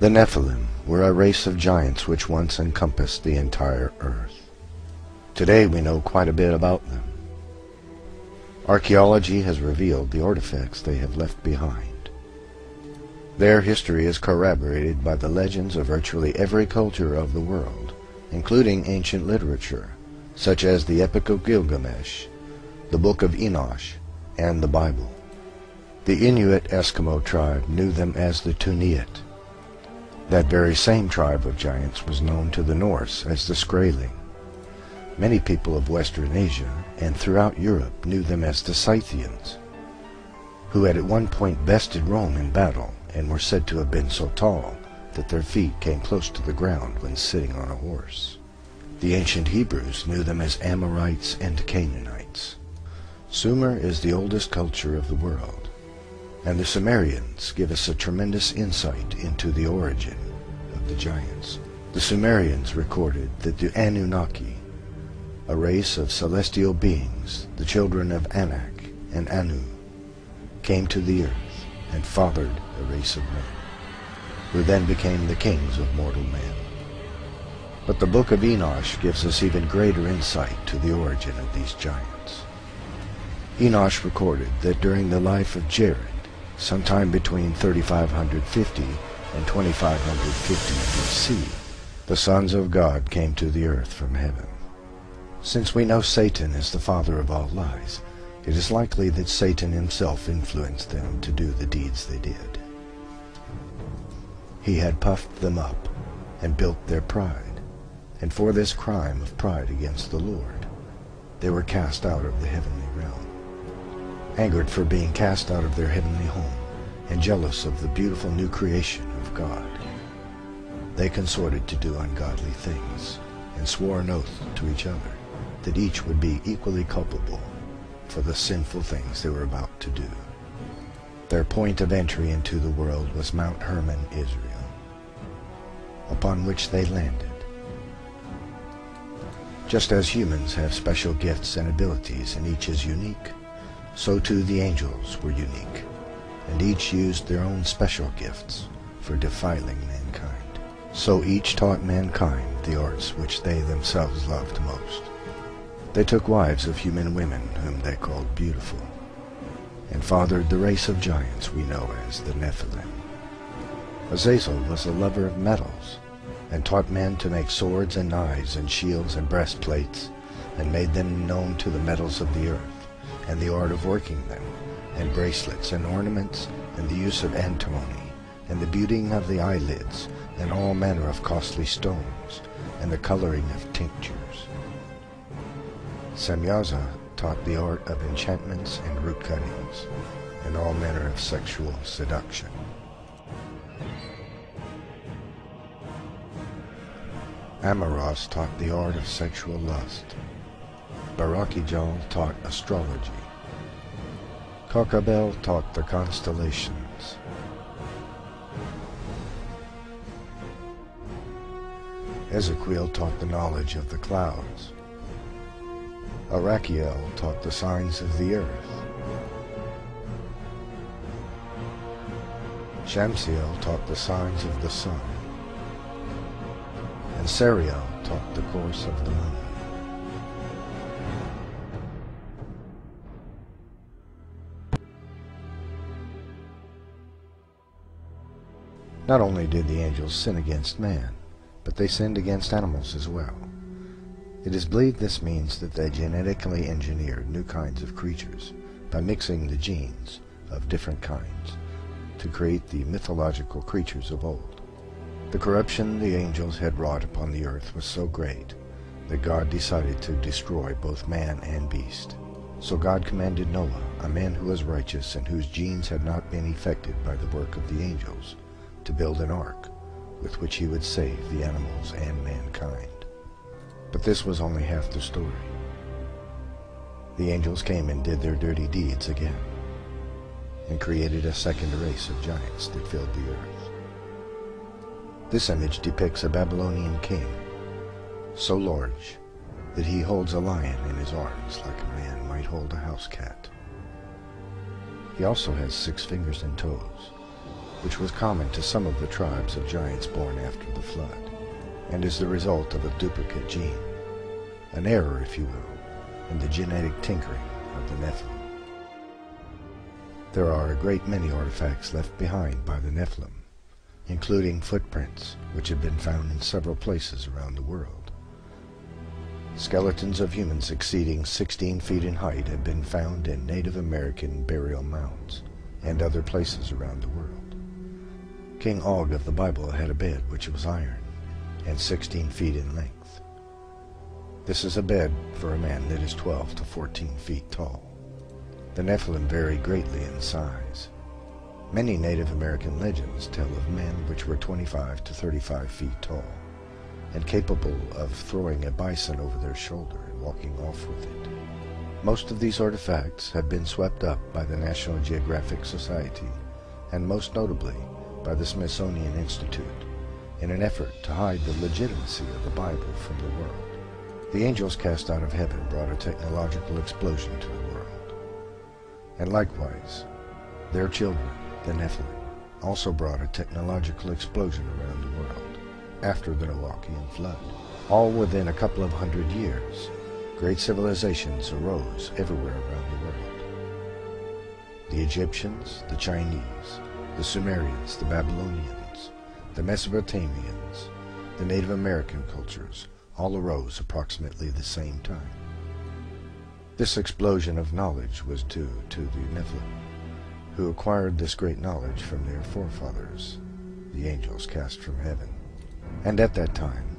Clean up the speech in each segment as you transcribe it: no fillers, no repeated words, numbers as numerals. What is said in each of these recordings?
The Nephilim were a race of giants which once encompassed the entire earth. Today we know quite a bit about them. Archaeology has revealed the artifacts they have left behind. Their history is corroborated by the legends of virtually every culture of the world, including ancient literature, such as the Epic of Gilgamesh, the Book of Enosh, and the Bible. The Inuit Eskimo tribe knew them as the Tuniat. That very same tribe of giants was known to the Norse as the Skraeling. Many people of Western Asia and throughout Europe knew them as the Scythians, who had at one point bested Rome in battle and were said to have been so tall that their feet came close to the ground when sitting on a horse. The ancient Hebrews knew them as Amorites and Canaanites. Sumer is the oldest culture of the world, and the Sumerians give us a tremendous insight into the origin of the giants. The Sumerians recorded that the Anunnaki, a race of celestial beings, the children of Anak and Anu, came to the earth and fathered a race of men, who then became the kings of mortal men. But the Book of Enosh gives us even greater insight to the origin of these giants. Enosh recorded that during the life of Jared, sometime between 3550 and 2550 BC, the sons of God came to the earth from heaven. Since we know Satan is the father of all lies, it is likely that Satan himself influenced them to do the deeds they did. He had puffed them up and built their pride, and for this crime of pride against the Lord, they were cast out of the heavenly realm. Angered for being cast out of their heavenly home, and jealous of the beautiful new creation of God, they consorted to do ungodly things, and swore an oath to each other that each would be equally culpable for the sinful things they were about to do. Their point of entry into the world was Mount Hermon, Israel, upon which they landed. Just as humans have special gifts and abilities and each is unique, so too the angels were unique, and each used their own special gifts for defiling mankind. So each taught mankind the arts which they themselves loved most. They took wives of human women whom they called beautiful, and fathered the race of giants we know as the Nephilim. Azazel was a lover of metals, and taught men to make swords and knives and shields and breastplates, and made them known to the metals of the earth, and the art of working them, and bracelets and ornaments, and the use of antimony, and the beautying of the eyelids, and all manner of costly stones, and the coloring of tinctures. Semyaza taught the art of enchantments and root cuttings, and all manner of sexual seduction. Amoros taught the art of sexual lust. Barakijal taught astrology. Kokabel taught the constellations. Ezekiel taught the knowledge of the clouds. Arachiel taught the signs of the earth. Shamsiel taught the signs of the sun. And Sariel taught the course of the moon. Not only did the angels sin against man, but they sinned against animals as well. It is believed this means that they genetically engineered new kinds of creatures by mixing the genes of different kinds to create the mythological creatures of old. The corruption the angels had wrought upon the earth was so great that God decided to destroy both man and beast. So God commanded Noah, a man who was righteous and whose genes had not been affected by the work of the angels, to build an ark with which he would save the animals and mankind. But this was only half the story. The angels came and did their dirty deeds again, and created a second race of giants that filled the earth. This image depicts a Babylonian king, so large that he holds a lion in his arms like a man might hold a house cat. He also has 6 fingers and toes, which was common to some of the tribes of giants born after the flood, and is the result of a duplicate gene, an error, if you will, in the genetic tinkering of the Nephilim. There are a great many artifacts left behind by the Nephilim, including footprints, which have been found in several places around the world. Skeletons of humans exceeding 16 feet in height have been found in Native American burial mounds and other places around the world. King Og of the Bible had a bed which was iron and 16 feet in length. This is a bed for a man that is 12 to 14 feet tall. The Nephilim vary greatly in size. Many Native American legends tell of men which were 25 to 35 feet tall, and capable of throwing a bison over their shoulder and walking off with it. Most of these artifacts have been swept up by the National Geographic Society, and most notably by the Smithsonian Institute, in an effort to hide the legitimacy of the Bible from the world. The angels cast out of heaven brought a technological explosion to the world. And likewise, their children, the Nephilim, also brought a technological explosion around the world after the Noachian flood. All within a couple of hundred years, great civilizations arose everywhere around the world. The Egyptians, the Chinese, the Sumerians, the Babylonians, the Mesopotamians, the Native American cultures all arose approximately the same time. This explosion of knowledge was due to the Nephilim, who acquired this great knowledge from their forefathers, the angels cast from heaven. And at that time,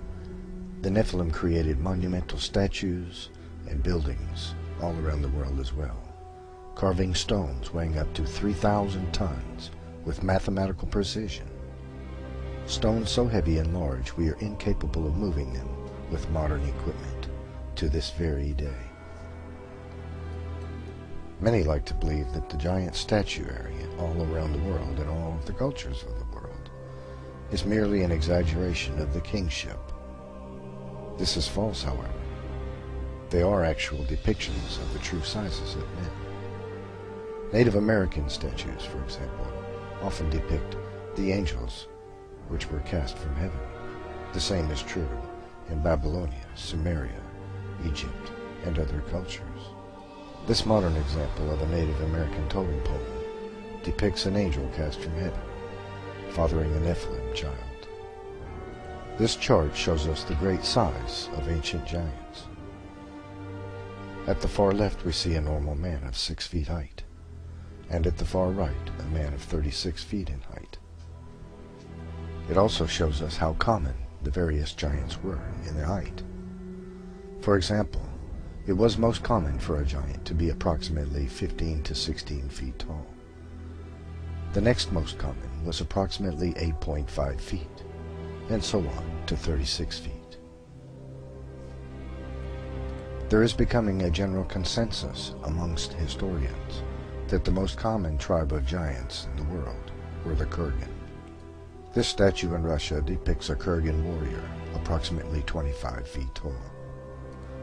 the Nephilim created monumental statues and buildings all around the world as well, carving stones weighing up to 3,000 tons with mathematical precision. Stones so heavy and large we are incapable of moving them with modern equipment to this very day. Many like to believe that the giant statuary all around the world and all of the cultures of the world is merely an exaggeration of the kingship. This is false, however. They are actual depictions of the true sizes of men. Native American statues, for example, often depict the angels which were cast from heaven. The same is true in Babylonia, Sumeria, Egypt, and other cultures. This modern example of a Native American totem pole depicts an angel cast from heaven, fathering a Nephilim child. This chart shows us the great size of ancient giants. At the far left we see a normal man of 6 feet height, and at the far right a man of 36 feet in height. It also shows us how common the various giants were in their height. For example, it was most common for a giant to be approximately 15 to 16 feet tall. The next most common was approximately 8.5 feet, and so on to 36 feet. There is becoming a general consensus amongst historians that the most common tribe of giants in the world were the Kurgan. This statue in Russia depicts a Kurgan warrior, approximately 25 feet tall.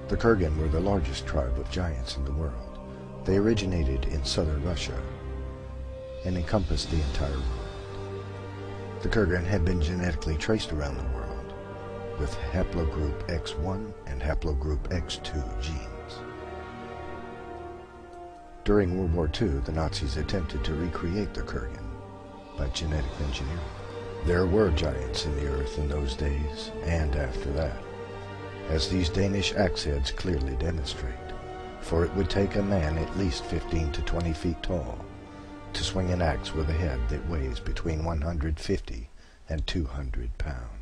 The Kurgan were the largest tribe of giants in the world. They originated in southern Russia and encompassed the entire world. The Kurgan had been genetically traced around the world with haplogroup X1 and haplogroup X2 genes. During World War II, the Nazis attempted to recreate the Kurgan by genetic engineering. There were giants in the earth in those days and after that, as these Danish axe heads clearly demonstrate, for it would take a man at least 15 to 20 feet tall to swing an axe with a head that weighs between 150 and 200 pounds.